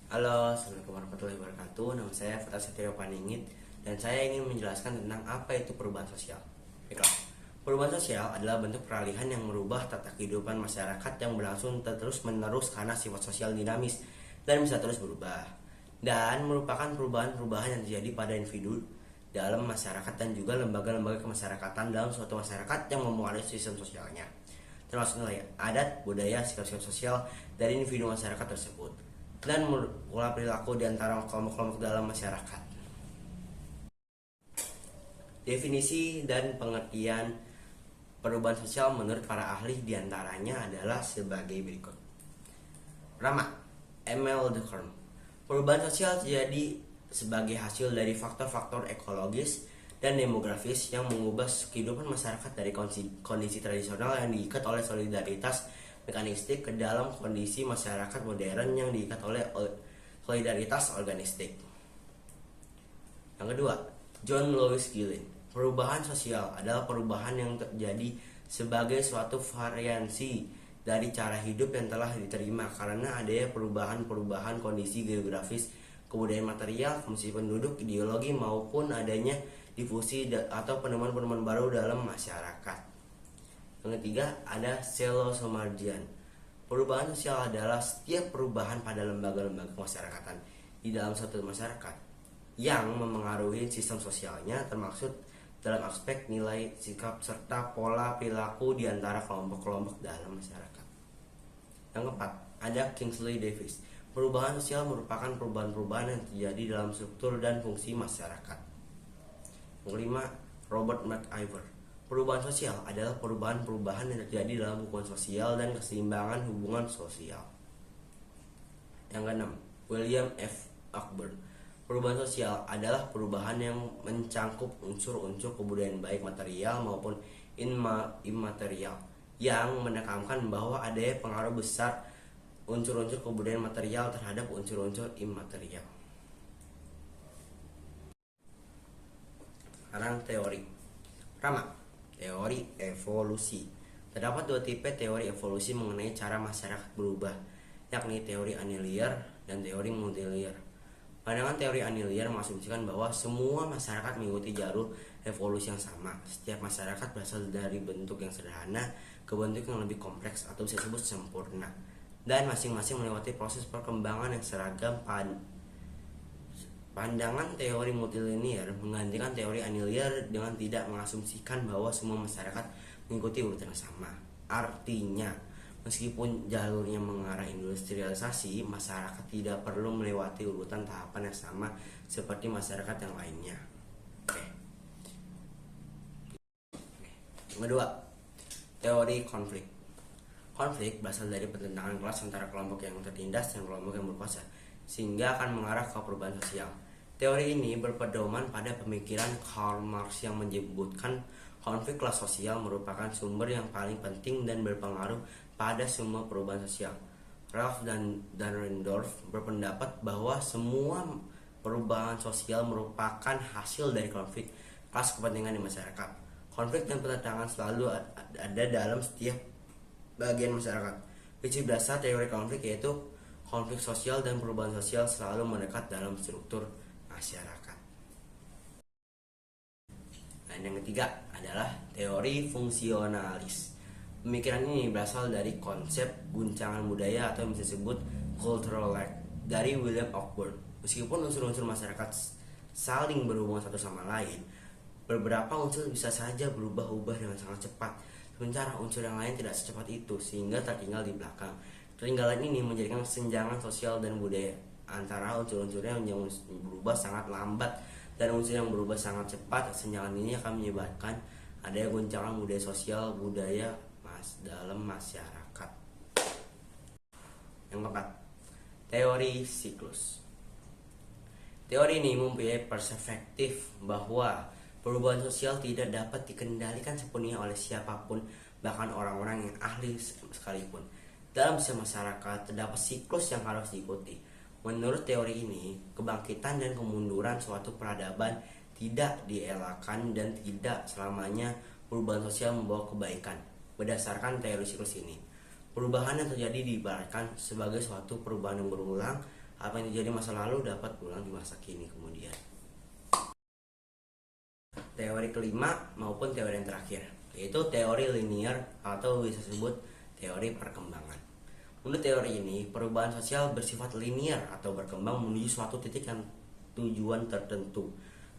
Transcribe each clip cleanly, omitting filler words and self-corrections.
Halo, Assalamualaikum warahmatullahi wabarakatuh. Nama saya Fathah Setio Paningit dan saya ingin menjelaskan tentang apa itu perubahan sosial. Baiklah, perubahan sosial adalah bentuk peralihan yang merubah tata kehidupan masyarakat yang berlangsung terus-menerus karena sifat sosial dinamis dan bisa terus berubah. Dan merupakan perubahan-perubahan yang terjadi pada individu dalam masyarakat dan juga lembaga-lembaga kemasyarakatan dalam suatu masyarakat yang memengaruhi sistem sosialnya, termasuk nilai adat, budaya, sikap-sikap sosial dari individu masyarakat tersebut dan pola perilaku di antara kelompok-kelompok dalam masyarakat. Definisi dan pengertian perubahan sosial menurut para ahli diantaranya adalah sebagai berikut. Pertama, Emile Durkheim. Perubahan sosial terjadi sebagai hasil dari faktor-faktor ekologis dan demografis yang mengubah kehidupan masyarakat dari kondisi tradisional yang diikat oleh solidaritas mekanistik ke dalam kondisi masyarakat modern yang diikat oleh solidaritas organistik. Yang kedua, John Lewis Gillen. Perubahan sosial adalah perubahan yang terjadi sebagai suatu variansi dari cara hidup yang telah diterima karena adanya perubahan-perubahan kondisi geografis, kebudayaan material, fungsi penduduk, ideologi maupun adanya difusi atau penemuan-penemuan baru dalam masyarakat. Yang ketiga ada Selo Somardian. Perubahan sosial adalah setiap perubahan pada lembaga-lembaga kemasyarakatan di dalam suatu masyarakat yang memengaruhi sistem sosialnya, termaksud dalam aspek nilai, sikap, serta pola perilaku di antara kelompok-kelompok dalam masyarakat. Yang keempat, ada Kingsley Davis. Perubahan sosial merupakan perubahan-perubahan yang terjadi dalam struktur dan fungsi masyarakat. Yang kelima, Robert McIver. Perubahan sosial adalah perubahan-perubahan yang terjadi dalam hubungan sosial dan keseimbangan hubungan sosial. Yang keenam, William F. Cockburn. Perubahan sosial adalah perubahan yang mencangkup unsur-unsur kebudayaan baik material maupun immaterial yang menekankan bahwa adanya pengaruh besar unsur-unsur kebudayaan material terhadap unsur-unsur immaterial. Sekarang teori. Pertama, teori evolusi. Terdapat dua tipe teori evolusi mengenai cara masyarakat berubah, yakni teori aniliar dan teori multiliar. Pandangan teori aniliar mengasumsikan bahwa semua masyarakat mengikuti jalur evolusi yang sama. Setiap masyarakat berasal dari bentuk yang sederhana ke bentuk yang lebih kompleks atau bisa disebut sempurna, dan masing-masing melewati proses perkembangan yang seragam. Pandangan teori multilinear menggantikan teori aniliar dengan tidak mengasumsikan bahwa semua masyarakat mengikuti urutan yang sama. Artinya, meskipun jalurnya mengarah industrialisasi, masyarakat tidak perlu melewati urutan tahapan yang sama seperti masyarakat yang lainnya. Yang kedua, teori konflik. Konflik berasal dari pertentangan kelas antara kelompok yang tertindas dan kelompok yang berkuasa, sehingga akan mengarah ke perubahan sosial. Teori ini berpedoman pada pemikiran Karl Marx yang menyebutkan konflik kelas sosial merupakan sumber yang paling penting dan berpengaruh pada semua perubahan sosial. Ralph dan Dahrendorf berpendapat bahwa semua perubahan sosial merupakan hasil dari konflik kelas kepentingan di masyarakat. Konflik dan pertentangan selalu ada dalam setiap bagian masyarakat. Prinsip dasar teori konflik yaitu konflik sosial dan perubahan sosial selalu mendekat dalam struktur masyarakat. Dan yang ketiga adalah teori fungsionalis. Pemikiran ini berasal dari konsep guncangan budaya atau yang bisa disebut cultural lag dari William Cockburn. Meskipun unsur-unsur masyarakat saling berhubungan satu sama lain, beberapa unsur bisa saja berubah-ubah dengan sangat cepat, sementara unsur yang lain tidak secepat itu sehingga tertinggal di belakang. Ketinggalan ini menjadikan kesenjangan sosial dan budaya antara unsur-unsurnya yang berubah sangat lambat dan unsur yang berubah sangat cepat. Kesenjangan ini akan menyebabkan adanya guncangan budaya sosial budaya dalam masyarakat. Yang keempat, teori siklus. Teori ini mempunyai perspektif bahwa perubahan sosial tidak dapat dikendalikan sepenuhnya oleh siapapun, bahkan orang-orang yang ahli sekalipun. Dalam masyarakat terdapat siklus yang harus diikuti. Menurut teori ini, kebangkitan dan kemunduran suatu peradaban tidak dielakkan dan tidak selamanya perubahan sosial membawa kebaikan. Berdasarkan teori siklus ini, perubahan yang terjadi diibaratkan sebagai suatu perubahan yang berulang Apa yang terjadi masa lalu dapat berulang di masa kini kemudian. Teori kelima maupun teori yang terakhir, yaitu teori linear atau bisa disebut teori perkembangan. Menurut teori ini, perubahan sosial bersifat linear atau berkembang menuju suatu titik yang tujuan tertentu.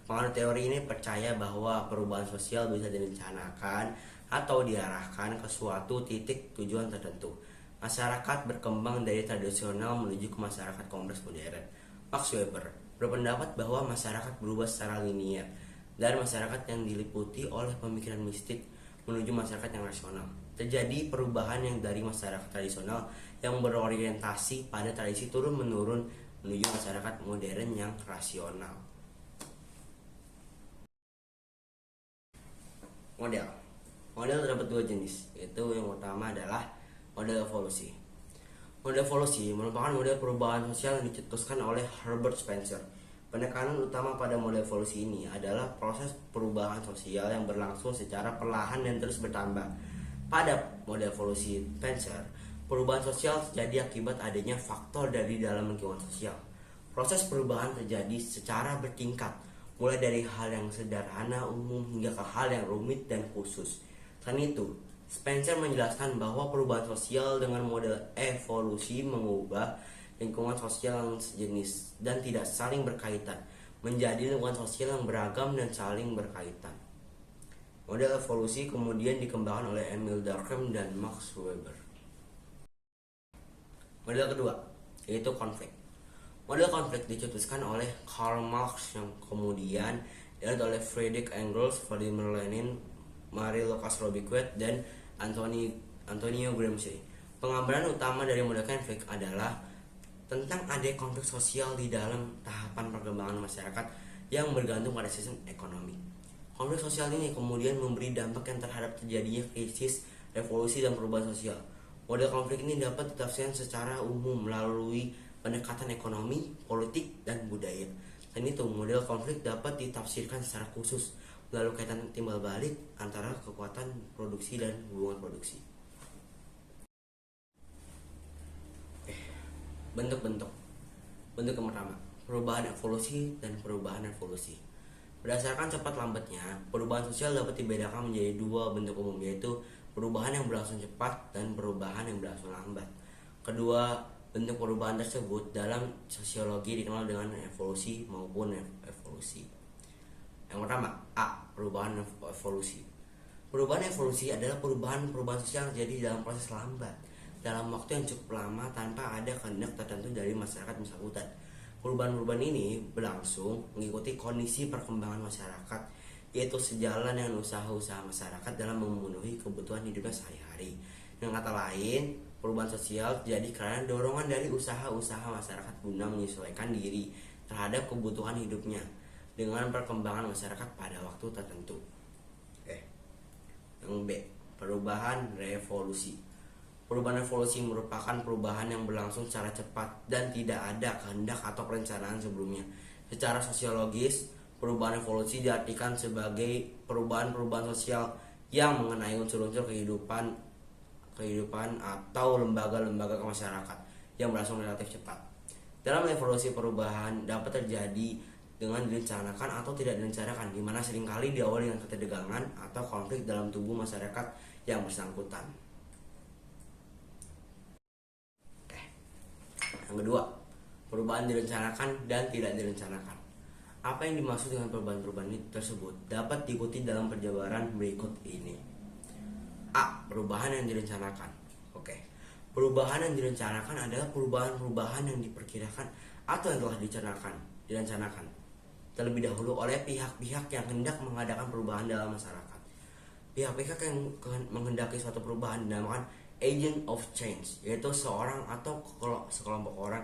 Penganut teori ini percaya bahwa perubahan sosial bisa direncanakan atau diarahkan ke suatu titik tujuan tertentu. Masyarakat berkembang dari tradisional menuju ke masyarakat kompleks modern. Max Weber berpendapat bahwa masyarakat berubah secara linear dan masyarakat yang diliputi oleh pemikiran mistik menuju masyarakat yang rasional. Terjadi perubahan yang dari masyarakat tradisional yang berorientasi pada tradisi turun-menurun menuju masyarakat modern yang rasional. Model terdapat dua jenis, yaitu yang utama adalah model evolusi. Model evolusi merupakan model perubahan sosial yang dicetuskan oleh Herbert Spencer. Penekanan utama pada model evolusi ini adalah proses perubahan sosial yang berlangsung secara perlahan dan terus bertambah. Pada model evolusi Spencer, perubahan sosial terjadi akibat adanya faktor dari dalam lingkungan sosial. Proses perubahan terjadi secara bertingkat, mulai dari hal yang sederhana umum hingga ke hal yang rumit dan khusus. Selain itu, Spencer menjelaskan bahwa perubahan sosial dengan model evolusi mengubah lingkungan sosial yang sejenis dan tidak saling berkaitan menjadi lingkungan sosial yang beragam dan saling berkaitan. Model evolusi kemudian dikembangkan oleh Emil Durkheim dan Max Weber. Model kedua, yaitu konflik. Model konflik dicetuskan oleh Karl Marx yang kemudian dilanjut oleh Friedrich Engels, Vladimir Lenin, Marie Lucas Robiquet, dan Antonio Gramsci. Penggambaran utama dari model konflik adalah tentang adanya konflik sosial di dalam tahapan perkembangan masyarakat yang bergantung pada sistem ekonomi. Konflik sosial ini kemudian memberi dampak yang terhadap terjadinya krisis, revolusi, dan perubahan sosial. Model konflik ini dapat ditafsirkan secara umum melalui pendekatan ekonomi, politik, dan budaya. Selain itu, model konflik dapat ditafsirkan secara khusus melalui kaitan timbal balik antara kekuatan produksi dan hubungan produksi. Bentuk yang pertama, perubahan evolusi dan perubahan revolusi. Berdasarkan cepat lambatnya, perubahan sosial dapat dibedakan menjadi dua bentuk umum, yaitu perubahan yang berlangsung cepat dan perubahan yang berlangsung lambat. Kedua bentuk perubahan tersebut dalam sosiologi dikenal dengan evolusi maupun evolusi. Yang pertama, A. Perubahan evolusi. Perubahan evolusi adalah perubahan sosial yang terjadi dalam proses lambat, dalam waktu yang cukup lama tanpa ada kehendak tertentu dari masyarakat bersangkutan. Perubahan ini berlangsung mengikuti kondisi perkembangan masyarakat, yaitu sejalan dengan usaha-usaha masyarakat dalam memenuhi kebutuhan hidupnya sehari-hari. Dengan kata lain, perubahan sosial terjadi karena dorongan dari usaha-usaha masyarakat guna menyesuaikan diri terhadap kebutuhan hidupnya dengan perkembangan masyarakat pada waktu tertentu. Yang B. Perubahan revolusi. Perubahan revolusi merupakan perubahan yang berlangsung secara cepat dan tidak ada kehendak atau perencanaan sebelumnya. Secara sosiologis, perubahan evolusi diartikan sebagai perubahan sosial yang mengenai unsur-unsur kehidupan atau lembaga-lembaga masyarakat yang berlangsung relatif cepat. Dalam evolusi, perubahan dapat terjadi dengan direncanakan atau tidak direncanakan, di mana seringkali diawali dengan ketegangan atau konflik dalam tubuh masyarakat yang bersangkutan. Yang kedua, perubahan direncanakan dan tidak direncanakan. Apa yang dimaksud dengan perubahan tersebut dapat diikuti dalam penjabaran berikut ini. A. Perubahan yang direncanakan. Perubahan yang direncanakan adalah perubahan yang diperkirakan atau yang telah direncanakan terlebih dahulu oleh pihak-pihak yang hendak mengadakan perubahan dalam masyarakat. Pihak-pihak yang menghendaki suatu perubahan dinamakan agent of change, yaitu seorang atau sekelompok orang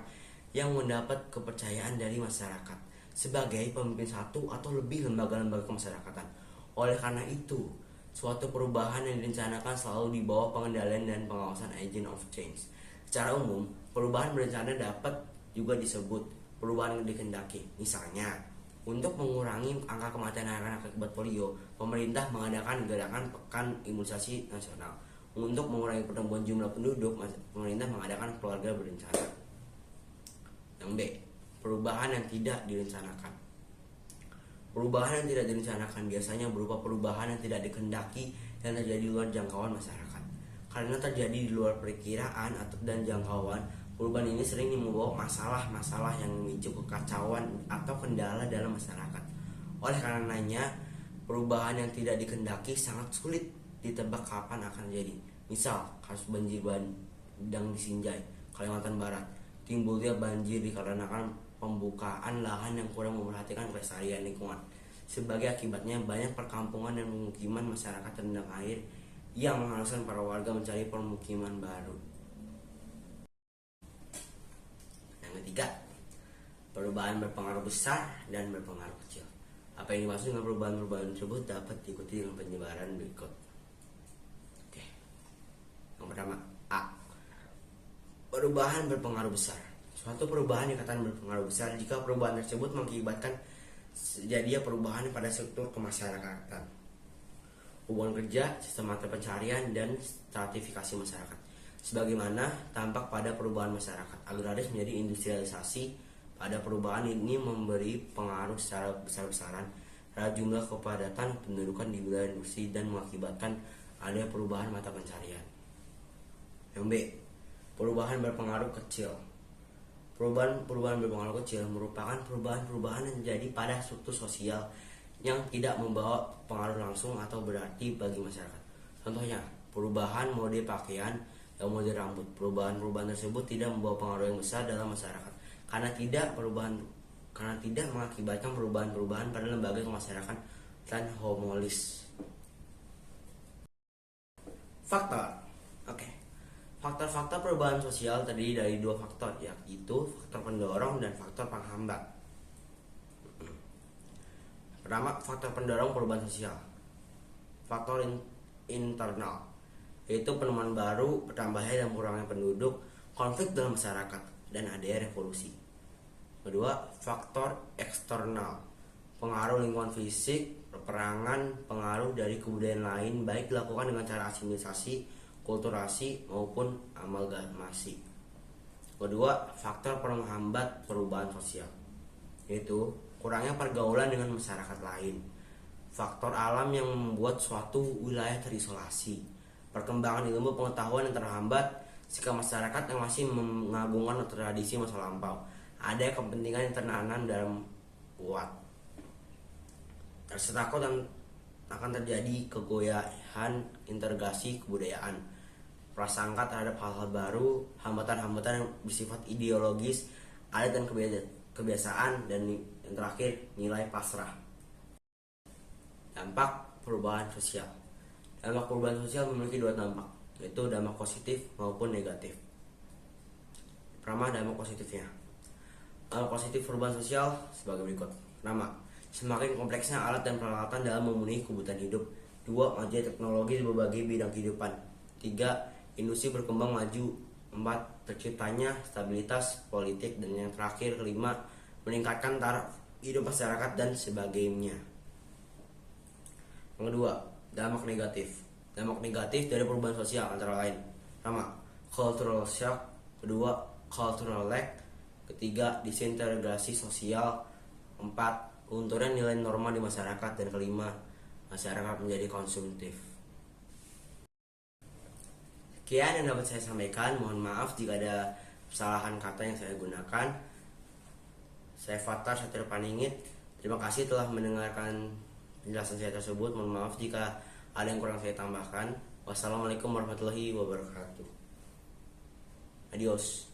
yang mendapat kepercayaan dari masyarakat sebagai pemimpin satu atau lebih lembaga-lembaga kemasyarakatan. Oleh karena itu, suatu perubahan yang direncanakan selalu di bawah pengendalian dan pengawasan agent of change. Secara umum, perubahan berencana dapat juga disebut perubahan yang dikehendaki. Misalnya, untuk mengurangi angka kematian anak-anak akibat polio, pemerintah mengadakan gerakan pekan imunisasi nasional. Untuk mengurangi pertumbuhan jumlah penduduk, pemerintah mengadakan keluarga berencana. Yang B. Yang B, perubahan yang tidak direncanakan. Perubahan yang tidak direncanakan biasanya berupa perubahan yang tidak dikehendaki dan terjadi di luar jangkauan masyarakat. Karena terjadi di luar perkiraan dan jangkauan, perubahan ini sering membawa masalah-masalah yang memicu kekacauan atau kendala dalam masyarakat. Oleh karenanya, perubahan yang tidak dikehendaki sangat sulit ditebak kapan akan terjadi. Misal, kasus banjir bandang di Sinjai, Kalimantan Barat. Timbulnya banjir dikarenakan pembukaan lahan yang kurang memperhatikan kelestarian lingkungan. Sebagai akibatnya, banyak perkampungan dan pemukiman masyarakat terendam air yang mengharuskan para warga mencari permukiman baru. Yang ketiga, perubahan berpengaruh besar dan berpengaruh kecil. Apa yang dimaksud dengan perubahan-perubahan tersebut dapat diikuti dengan penyebaran berikut. Oke. Yang pertama, A. Perubahan berpengaruh besar. Suatu perubahan dikatakan berpengaruh besar jika perubahan tersebut mengakibatkan terjadinya perubahan pada struktur kemasyarakatan, hubungan kerja, sistem mata pencarian, dan stratifikasi masyarakat. Sebagaimana tampak pada perubahan masyarakat agraris menjadi industrialisasi, pada perubahan ini memberi pengaruh secara besar-besaran terhadap jumlah kepadatan pendudukan di wilayah industri dan mengakibatkan adanya perubahan mata pencarian. Yang B, perubahan berpengaruh kecil. Perubahan berpengaruh kecil merupakan perubahan-perubahan yang terjadi pada struktur sosial yang tidak membawa pengaruh langsung atau berarti bagi masyarakat. Contohnya, perubahan mode pakaian dan mode rambut. Perubahan-perubahan tersebut tidak membawa pengaruh yang besar dalam masyarakat karena tidak mengakibatkan perubahan-perubahan pada lembaga kemasyarakatan dan homolis. Faktor. Oke. Faktor-faktor perubahan sosial terdiri dari dua faktor, yaitu faktor pendorong dan faktor penghambat. Pertama, faktor pendorong perubahan sosial. Faktor internal, yaitu penemuan baru, bertambahnya dan kurangnya penduduk, konflik dalam masyarakat, dan adanya revolusi. Kedua, faktor eksternal, pengaruh lingkungan fisik, peperangan, pengaruh dari kebudayaan lain, baik dilakukan dengan cara asimilisasi, kulturasi, maupun amalgamasi. Kedua, faktor penghambat perubahan sosial, yaitu kurangnya pergaulan dengan masyarakat lain, faktor alam yang membuat suatu wilayah terisolasi, perkembangan ilmu pengetahuan yang terhambat jika masyarakat yang masih mengagungkan tradisi masa lampau, ada kepentingan yang tertanam dalam kuat. Rasa takut dan akan terjadi kegoyahan integrasi kebudayaan, prasangka terhadap hal-hal baru, hambatan-hambatan yang bersifat ideologis, adat dan kebiasaan, dan yang terakhir nilai pasrah. Dampak perubahan sosial. Dampak perubahan sosial memiliki dua dampak, yaitu dampak positif maupun negatif. Pertama, dampak positifnya. Dampak positif perubahan sosial sebagai berikut. Pertama, semakin kompleksnya alat dan peralatan dalam memenuhi kebutuhan hidup. Dua, majunya teknologi di berbagai bidang kehidupan. Tiga, industri berkembang maju. Empat, terciptanya stabilitas politik. Dan yang terakhir, kelima, meningkatkan taraf hidup masyarakat dan sebagainya. Yang kedua, dampak negatif. Dampak negatif dari perubahan sosial antara lain: pertama, cultural shock. Kedua, cultural lag. Ketiga, disintegrasi sosial. Empat, lunturnya nilai norma di masyarakat. Dan kelima, masyarakat menjadi konsumtif. Sekian yang dapat saya sampaikan. Mohon maaf jika ada kesalahan kata yang saya gunakan. Saya Fatar Satir Paningit. Terima kasih telah mendengarkan penjelasan saya tersebut. Mohon maaf jika ada yang kurang saya tambahkan. Wassalamualaikum warahmatullahi wabarakatuh. Adios.